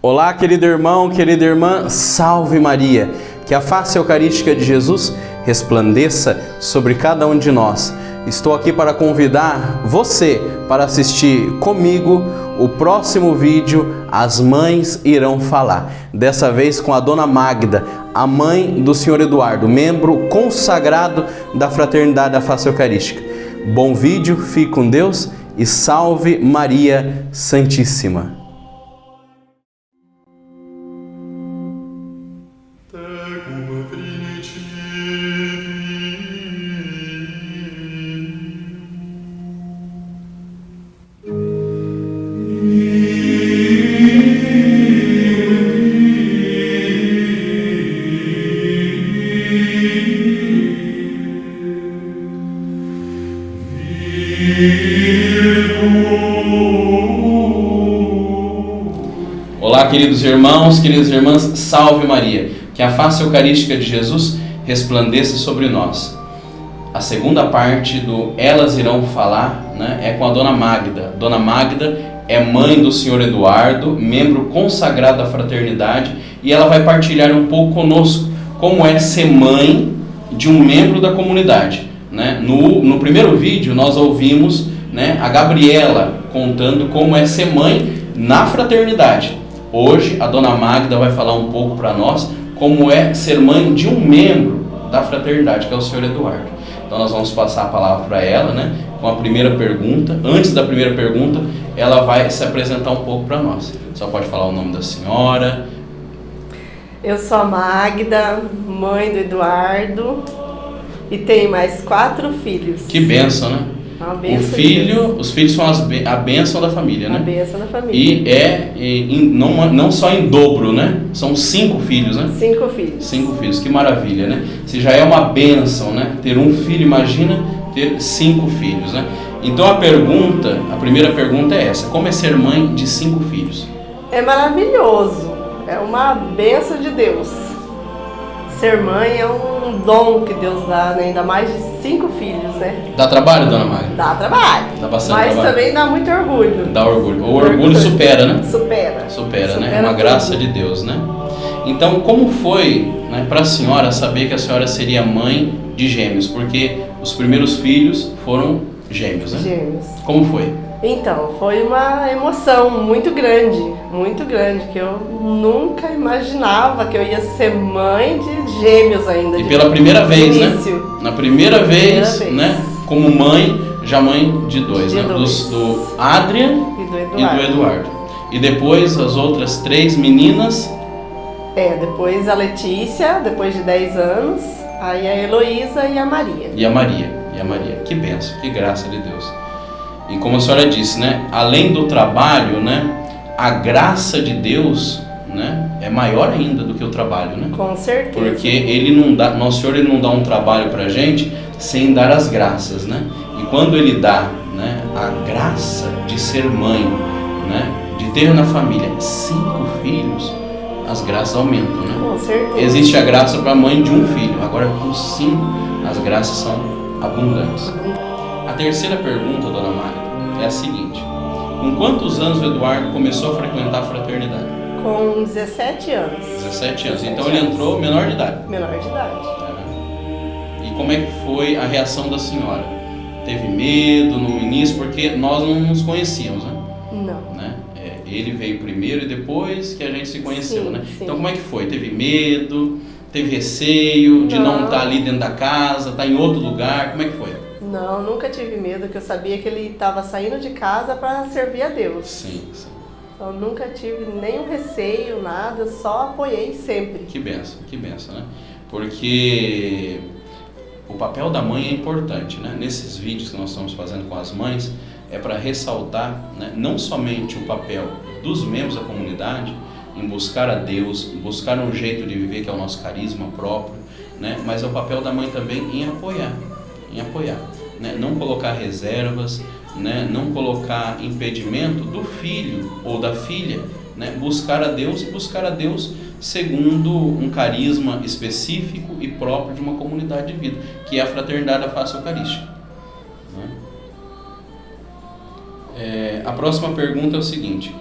Olá, querido irmão, querida irmã, salve Maria! Que a face eucarística de Jesus resplandeça sobre cada um de nós. Estou aqui para convidar você para assistir comigo o próximo vídeo As Mães Irão Falar. Dessa vez com a Dona Magda, a mãe do Senhor Eduardo, membro consagrado da Fraternidade da Face Eucarística. Bom vídeo, fique com Deus e salve Maria Santíssima! Olá, queridos irmãos, queridas irmãs, salve Maria! Que a face eucarística de Jesus resplandeça sobre nós. A segunda parte do Elas Irão Falar, é com a Dona Magda. Dona Magda é mãe do Senhor Eduardo, membro consagrado da Fraternidade, e ela vai partilhar um pouco conosco como é ser mãe de um membro da comunidade. No primeiro vídeo nós ouvimos a Gabriela contando como é ser mãe na Fraternidade. Hoje a Dona Magda vai falar um pouco para nós como é ser mãe de um membro da Fraternidade, que é o Senhor Eduardo. Então nós vamos passar a palavra para ela, com a primeira pergunta. Antes da primeira pergunta, ela vai se apresentar um pouco para nós. Só pode falar o nome da senhora. Eu sou a Magda, mãe do Eduardo, e tenho mais 4 filhos. Que bênção, né? Uma bênção. Os filhos são a bênção da família, A bênção da família. E não só em dobro, São 5 filhos, 5 filhos. 5 filhos, que maravilha, Se já é uma bênção, ter um filho, imagina ter 5 filhos, Então a primeira pergunta é essa: como é ser mãe de 5 filhos? É maravilhoso, é uma bênção de Deus. Ser mãe é um dom que Deus dá, ainda mais de 5 filhos, Dá trabalho, Dona Magda? Dá trabalho. Dá bastante mas trabalho. Também dá muito orgulho. Dá orgulho. O orgulho supera, Supera, É uma graça de Deus, Então, como foi, para a senhora saber que a senhora seria mãe de gêmeos? Porque os primeiros filhos foram gêmeos, Gêmeos. Como foi? Então, foi uma emoção muito grande, que eu nunca imaginava que eu ia ser mãe de gêmeos ainda. E pela primeira vez, início. Na primeira vez, como mãe, já mãe de 2, Do Adrian e do Eduardo. E depois as outras 3 meninas? Depois a Letícia, depois de 10 anos, aí a Heloísa e a Maria. E a Maria, que bênção, que graça de Deus. E como a senhora disse, além do trabalho, a graça de Deus, é maior ainda do que o trabalho, Com certeza. Porque Nosso Senhor não dá um trabalho pra gente sem dar as graças, E quando Ele dá, a graça de ser mãe, de ter na família 5 filhos, as graças aumentam, Com certeza. Existe a graça para a mãe de um filho, agora com 5 as graças são abundantes. A terceira pergunta, Dona Magda, é a seguinte: com quantos anos o Eduardo começou a frequentar a fraternidade? Com 17 anos. 17 anos. Então ele entrou menor de idade. Menor de idade. E como é que foi a reação da senhora? Teve medo no início? Porque nós não nos conhecíamos, Não. Ele veio primeiro e depois que a gente se conheceu, Sim. Então como é que foi? Teve medo? Teve receio de não estar ali dentro da casa, estar em outro lugar? Como é que foi? Não, nunca tive medo, porque eu sabia que ele estava saindo de casa para servir a Deus. Sim. Então nunca tive nenhum receio, nada, só apoiei sempre. Que benção, Porque o papel da mãe é importante, Nesses vídeos que nós estamos fazendo com as mães, é para ressaltar, não somente o papel dos membros da comunidade em buscar a Deus, buscar um jeito de viver que é o nosso carisma próprio, mas é o papel da mãe também em apoiar, não colocar reservas, não colocar impedimento do filho ou da filha, buscar a Deus segundo um carisma específico e próprio de uma comunidade de vida, que é a Fraternidade da Face Eucarística. A próxima pergunta é o seguinte: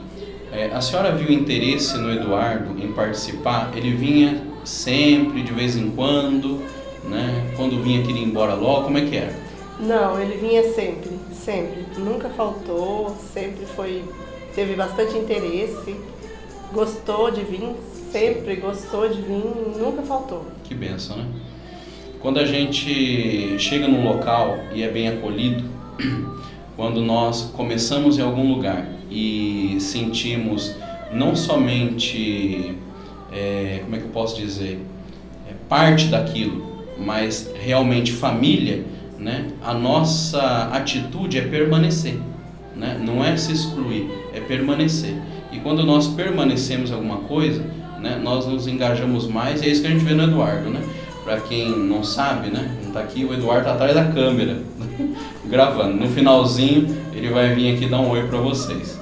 A senhora viu interesse no Eduardo em participar? Ele vinha sempre, de vez em quando, né? Quando vinha queria ir embora logo, como é que era? Não, ele vinha sempre, sempre. Nunca faltou, sempre teve bastante interesse, gostou de vir, sempre gostou de vir, nunca faltou. Que bênção, né? Quando a gente chega num local e é bem acolhido, quando nós começamos em algum lugar e sentimos não somente, como é que eu posso dizer, parte daquilo, mas realmente família, né? A nossa atitude é permanecer, né? Não é se excluir, é permanecer. E quando nós permanecemos em alguma coisa, né, nós nos engajamos mais, e é isso que a gente vê no Eduardo, né? Para quem não sabe, né, não tá aqui, o Eduardo tá atrás da câmera, gravando. No finalzinho, ele vai vir aqui dar um oi para vocês.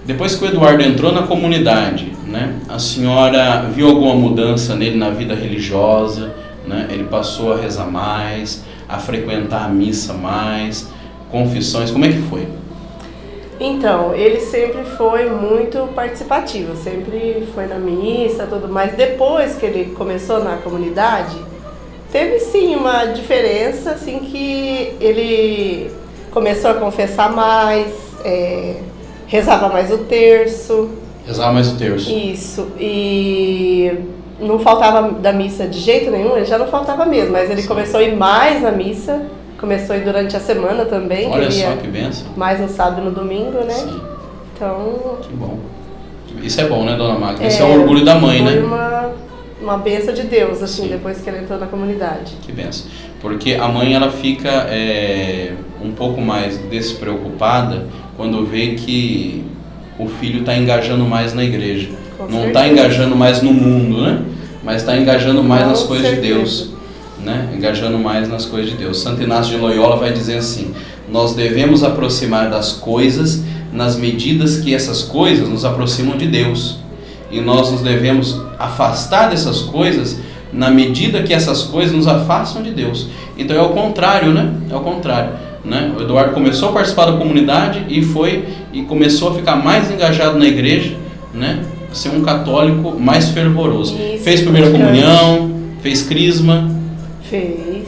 Depois que o Eduardo entrou na comunidade, né, a senhora viu alguma mudança nele na vida religiosa, né? Ele passou a rezar mais, a frequentar a missa mais, confissões, como é que foi? Então, ele sempre foi muito participativo, sempre foi na missa, tudo, mas depois que ele começou na comunidade, teve sim uma diferença, assim, que ele começou a confessar mais, rezava mais o terço. Rezava mais o terço. Isso, e não faltava da missa de jeito nenhum, ele já não faltava mesmo, mas ele começou a ir mais na missa. Começou a ir durante a semana também. Olha só que bênção. Mais no sábado e no domingo, né? Sim. Então... Que bom. Isso é bom, né, dona Magda? Isso é o orgulho da mãe, né? Foi uma bênção de Deus, assim, Sim. Depois que ele entrou na comunidade. Que bênção. Porque a mãe, ela fica um pouco mais despreocupada quando vê que o filho está engajando mais na igreja. Não está engajando mais no mundo, né? Mas está engajando mais nas coisas de Deus. Né? Engajando mais nas coisas de Deus. Santo Inácio de Loyola vai dizer assim: nós devemos aproximar das coisas nas medidas que essas coisas nos aproximam de Deus, e nós nos devemos afastar dessas coisas na medida que essas coisas nos afastam de Deus. Então é o contrário, né? É o contrário, né? O Eduardo começou a participar da comunidade e começou a ficar mais engajado na igreja, né? Ser um católico mais fervoroso. Isso, fez primeira comunhão, fez crisma. Fez.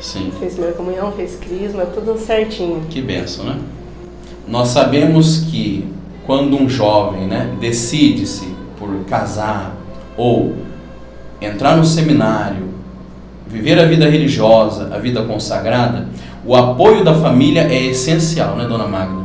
Sim. Fez primeira comunhão, fez crisma, tudo certinho. Que bênção, né? Nós sabemos que quando um jovem, né, decide-se por casar ou entrar no seminário, viver a vida religiosa, a vida consagrada, o apoio da família é essencial, né, dona Magda?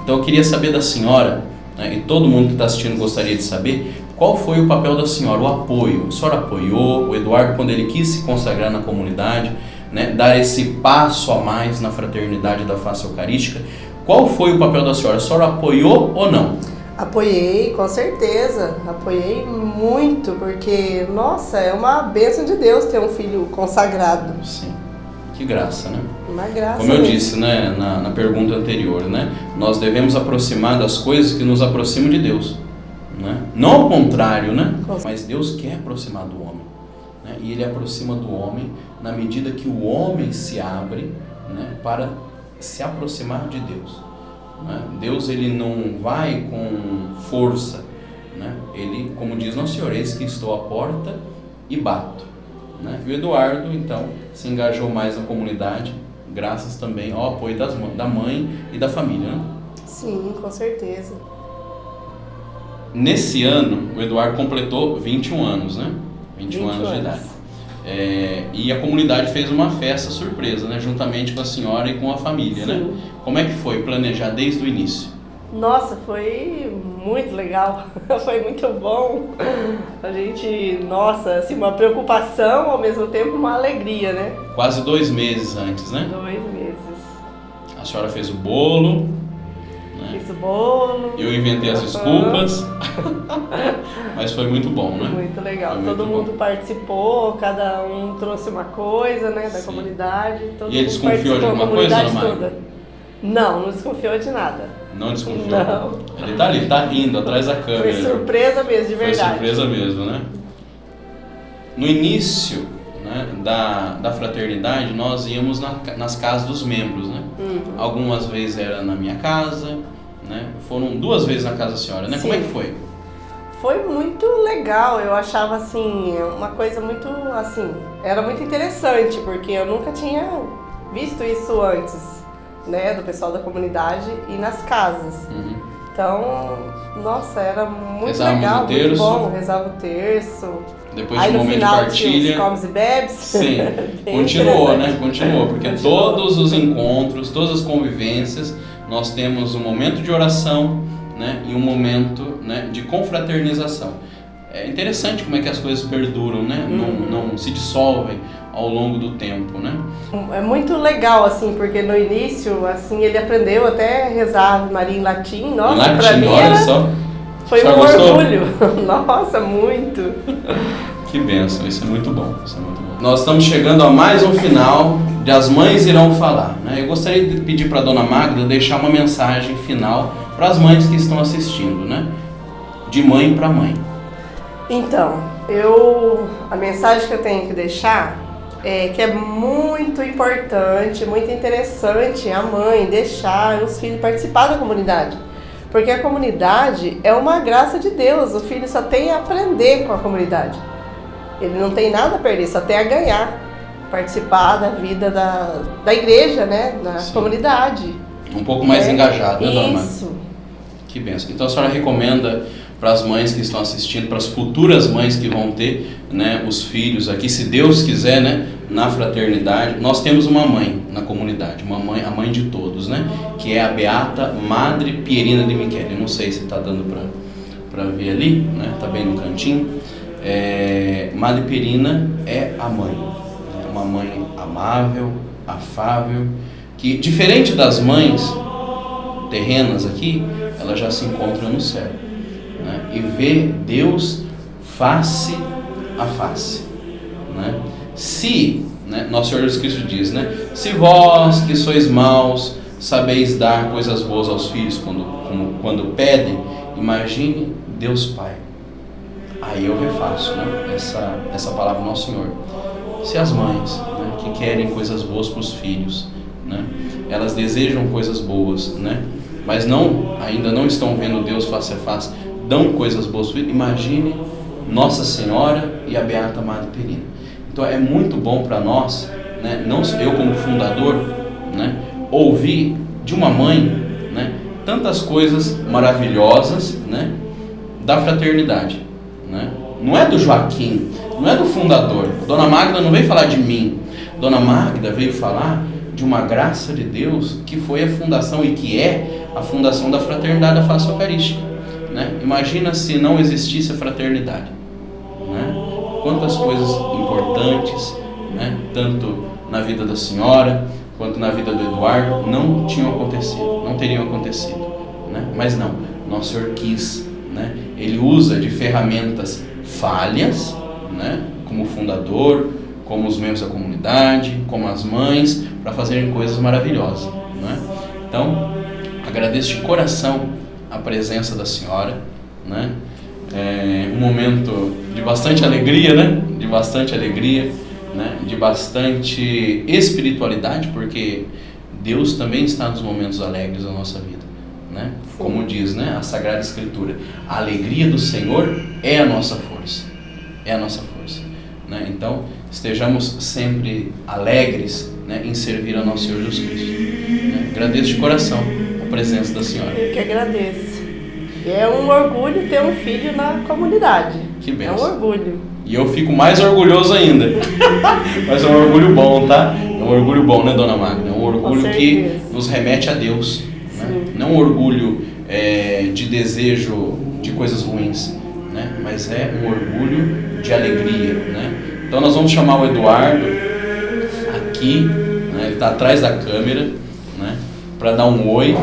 Então eu queria saber da senhora, né, e todo mundo que está assistindo gostaria de saber, qual foi o papel da senhora, o apoio? A senhora apoiou o Eduardo quando ele quis se consagrar na comunidade, né, dar esse passo a mais na fraternidade da face eucarística? Qual foi o papel da senhora? A senhora apoiou ou não? Apoiei, com certeza. Apoiei muito, porque, nossa, é uma bênção de Deus ter um filho consagrado. Sim. Que graça, né? Uma graça. Como eu mesmo. disse, né, na pergunta anterior, né? Nós devemos aproximar das coisas que nos aproximam de Deus. Né? Não ao contrário, né? Mas Deus quer aproximar do homem, né? E Ele aproxima do homem na medida que o homem se abre, né, para se aproximar de Deus, né? Deus, ele não vai com força, né? Ele, como diz Nosso Senhor, eis que estou à porta e bato, né? E o Eduardo, então, se engajou mais na comunidade, graças também ao apoio da mãe e da família, né? Sim, com certeza. Nesse ano, o Eduardo completou 21 anos, né? 21 anos de idade. E a comunidade fez uma festa surpresa, né? Juntamente com a senhora e com a família, Sim. né? Como é que foi planejar desde o início? Nossa, foi muito legal, foi muito bom. A gente, nossa, assim, uma preocupação, ao mesmo tempo uma alegria, né? Quase 2 meses antes, né? 2 meses. A senhora fez o bolo, né? Fiz o bolo. Eu inventei as desculpas, mas foi muito bom, né? Muito legal. Foi muito Todo mundo bom. participou, cada um trouxe uma coisa, né, da Sim. comunidade. Todo E ele mundo desconfiou de participou, alguma a coisa, comunidade dona Mari? toda. Não desconfiou de nada. Não desconfiou? Não. Ele tá ali, tá rindo atrás da câmera. Foi surpresa mesmo, de verdade. Foi surpresa mesmo, né? No início, né, da fraternidade, nós íamos nas casas dos membros, né? Uhum. Algumas vezes era na minha casa, né? Foram 2 vezes na casa da senhora, né? Sim. Como é que foi? Foi muito legal, eu achava assim, uma coisa muito assim, era muito interessante, porque eu nunca tinha visto isso antes, né, do pessoal da comunidade e nas casas. Uhum. Então, nossa, era muito Rezávamos legal, o terço. muito bom, rezava o terço. Depois Aí de um no momento de final partilha. tinha os comes e bebes. Sim, Bem continuou, interessante. né? Continuou, porque Continuou. todos os encontros, todas as convivências, nós temos um momento de oração, né? E um momento, né, de confraternização. É interessante como é que as coisas perduram, né? Não se dissolvem ao longo do tempo, né? É muito legal, assim, porque no início, assim, ele aprendeu até rezar Ave Maria em latim. Nossa, Em latim, pra mim olha era, só. foi Você um gostou? orgulho. Nossa, muito. Que bênção, isso é muito bom, isso é muito bom. Nós estamos chegando a mais um final de As Mães Irão Falar, né? Eu gostaria de pedir para a Dona Magda deixar uma mensagem final para as mães que estão assistindo, né? De mãe para mãe. Então, a mensagem que eu tenho que deixar é que é muito importante, muito interessante a mãe deixar os filhos participar da comunidade. Porque a comunidade é uma graça de Deus, o filho só tem a aprender com a comunidade. Ele não tem nada a perder, só tem a ganhar. Participar da vida da igreja, né? Da Sim. comunidade. Um pouco mais engajado, né, Dona Magda? Isso. Que bênção. Então a senhora recomenda para as mães que estão assistindo, para as futuras mães que vão ter, né, os filhos aqui, se Deus quiser, né, na fraternidade. Nós temos uma mãe na comunidade, uma mãe, a mãe de todos, né, que é a Beata Madre Pierina de Michele. Não sei se está dando para ver ali, né, está bem no cantinho. Madre Pierina é a mãe, né, uma mãe amável, afável, que diferente das mães terrenas aqui, ela já se encontra no céu, né? E vê Deus face a face, né? Se, né, Nosso Senhor Jesus Cristo diz, né, se vós que sois maus sabeis dar coisas boas aos filhos quando pedem, imagine Deus Pai. Aí eu refaço, né, essa palavra do Nosso Senhor. Se as mães, né, que querem coisas boas para os filhos, né, elas desejam coisas boas, né, mas ainda não estão vendo Deus face a face, dão coisas boas. Imagine Nossa Senhora e a Beata Madre Pierina. Então é muito bom para nós, né, não eu como fundador, né, ouvir de uma mãe, né, tantas coisas maravilhosas, né, da fraternidade, né? Não é do Joaquim, não é do fundador. Dona Magda não veio falar de mim. Dona Magda veio falar de uma graça de Deus que foi a fundação e que é a fundação da fraternidade da face eucarística, né? Imagina se não existisse a fraternidade, né? Quantas coisas importantes, né, tanto na vida da senhora quanto na vida do Eduardo não teriam acontecido, né? Mas não, Nosso Senhor quis, né? Ele usa de ferramentas falhas, né, como fundador, como os membros da comunidade, como as mães, para fazerem coisas maravilhosas, né? Então, agradeço de coração a presença da senhora, né? Um momento de bastante alegria, né? De bastante alegria, né? De bastante espiritualidade, porque Deus também está nos momentos alegres da nossa vida, né? Como diz, né, a Sagrada Escritura, a alegria do Senhor é a nossa força, é a nossa força, né? Então, estejamos sempre alegres, né, em servir ao nosso Senhor Jesus Cristo, né? Agradeço de coração a presença da senhora. Eu que agradeço. E é um orgulho ter um filho na comunidade. Que bênção. É um orgulho. E eu fico mais orgulhoso ainda. Mas é um orgulho bom, tá? É um orgulho bom, né, Dona Magda? É um orgulho que nos remete a Deus, né? Não um orgulho de desejo de coisas ruins, né? Mas é um orgulho de alegria, né? Então nós vamos chamar o Eduardo aqui, né? Ele está atrás da câmera, né, para dar um oi.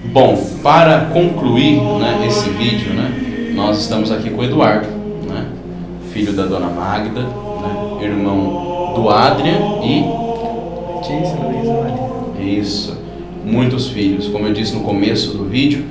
Bom, para concluir, né, esse vídeo, né, nós estamos aqui com o Eduardo, né, filho da Dona Magda, né, irmão do Adrian e... Isso, muitos filhos. Como eu disse no começo do vídeo,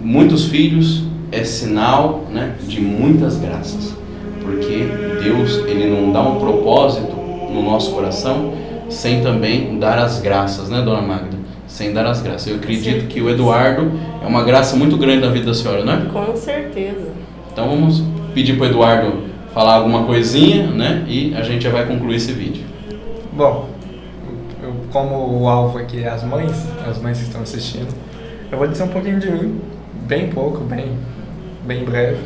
muitos filhos é sinal, né, de muitas graças, porque Deus, Ele não dá um propósito no nosso coração sem também dar as graças, né, Dona Magda? sem dar as graças. Eu acredito que o Eduardo é uma graça muito grande na vida da senhora, não é? Com certeza. Então vamos pedir para o Eduardo falar alguma coisinha, né? E a gente já vai concluir esse vídeo. Bom, como o alvo aqui é as mães que estão assistindo, eu vou dizer um pouquinho de mim, bem pouco, bem breve.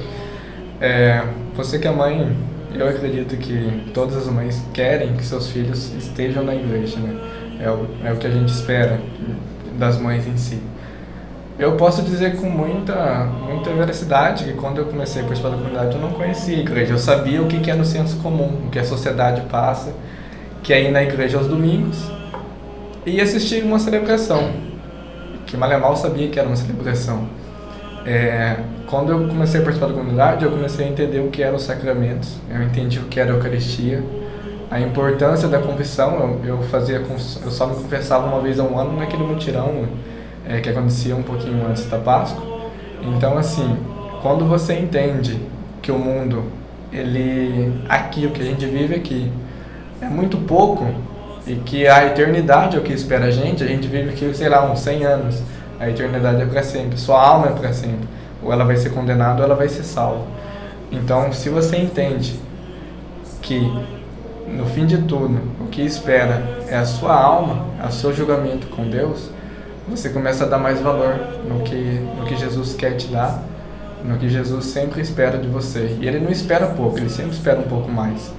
Você que é mãe, eu acredito que todas as mães querem que seus filhos estejam na igreja, né? É o que a gente espera das mães em si. Eu posso dizer com muita veracidade que quando eu comecei a participar da comunidade eu não conhecia a igreja. Eu sabia o que é no senso comum, o que a sociedade passa, que é ir na igreja aos domingos e assistir uma celebração, que mal e mal sabia que era uma celebração. Quando eu comecei a participar da comunidade, eu comecei a entender o que eram os sacramentos, eu entendi o que era a Eucaristia, a importância da confissão. Eu só me confessava uma vez ao ano naquele mutirão que acontecia um pouquinho antes da Páscoa. Então, assim, quando você entende que o mundo, aqui, o que a gente vive aqui, é muito pouco, e que a eternidade é o que espera a gente vive aqui, sei lá, uns 100 anos, a eternidade é para sempre, sua alma é para sempre, ou ela vai ser condenada ou ela vai ser salva. Então, se você entende que no fim de tudo, o que espera é a sua alma, é o seu julgamento com Deus, você começa a dar mais valor no que Jesus quer te dar, no que Jesus sempre espera de você. E Ele não espera pouco, Ele sempre espera um pouco mais.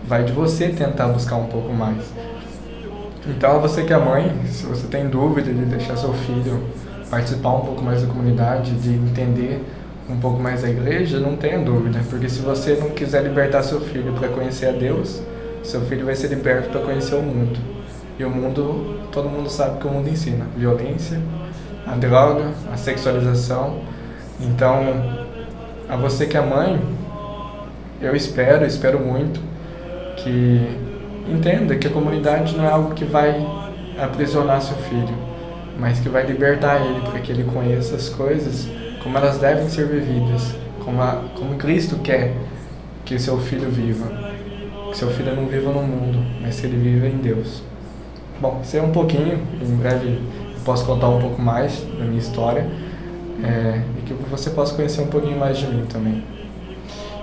Vai de você tentar buscar um pouco mais. Então, você que é mãe, se você tem dúvida de deixar seu filho participar um pouco mais da comunidade, de entender um pouco mais a igreja, não tenha dúvida, porque se você não quiser libertar seu filho para conhecer a Deus, seu filho vai ser liberto para conhecer o mundo. E o mundo, todo mundo sabe que o mundo ensina: violência, a droga, a sexualização. Então, a você que é mãe, eu espero muito que entenda que a comunidade não é algo que vai aprisionar seu filho, mas que vai libertar ele para que ele conheça as coisas como elas devem ser vividas, como Cristo quer que seu filho viva, que seu filho não viva no mundo, mas que ele viva em Deus. Bom, isso é um pouquinho, em breve eu posso contar um pouco mais da minha história, e que você possa conhecer um pouquinho mais de mim também.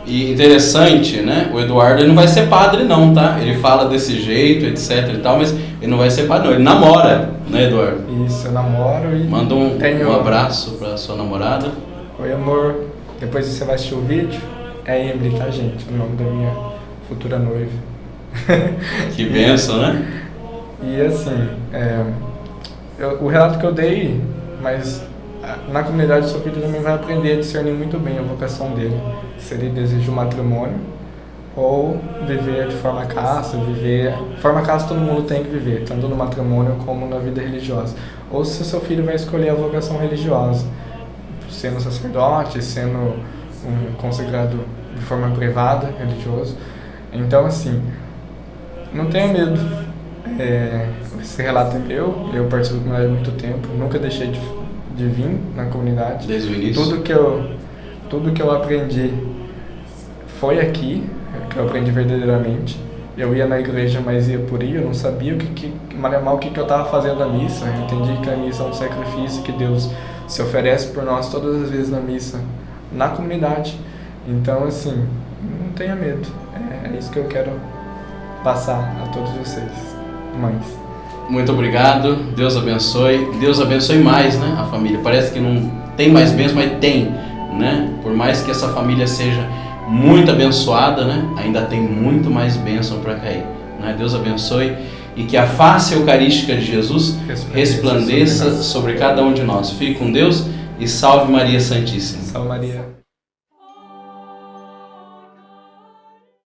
E interessante, né? O Eduardo ele não vai ser padre não, tá? Ele fala desse jeito, etc e tal, mas ele não vai ser padre não, ele namora, né, Eduardo? Isso, eu namoro e manda um abraço pra sua namorada. Oi, amor. Depois você vai assistir o vídeo. É Emily, tá, gente? O nome da minha futura noiva. Que bênção, né? E assim, o relato que eu dei, mas na comunidade seu filho também vai aprender a discernir muito bem a vocação dele. Se ele deseja o matrimônio ou viver de forma casta, forma casta todo mundo tem que viver, tanto no matrimônio como na vida religiosa. Ou se o seu filho vai escolher a vocação religiosa, sendo sacerdote, sendo um consagrado de forma privada, religioso. Então, assim, não tenha medo. Esse relato é meu, eu participo da comunidade há muito tempo, nunca deixei de vir na comunidade. Desde o início? Tudo que eu aprendi foi aqui, que eu aprendi verdadeiramente. Eu ia na igreja, mas ia por ir, eu não sabia o que eu estava fazendo na missa. Eu entendi que a missa é um sacrifício, que Deus se oferece por nós todas as vezes na missa, na comunidade. Então, assim, não tenha medo. É isso que eu quero passar a todos vocês, mães. Muito obrigado, Deus abençoe mais, né, a família. Parece que não tem mais bênção, mas tem, né? Por mais que essa família seja muito abençoada, né, ainda tem muito mais bênção para cair, né? Deus abençoe e que a face eucarística de Jesus resplandeça sobre cada um de nós. Fique com Deus e salve Maria Santíssima. Salve Maria.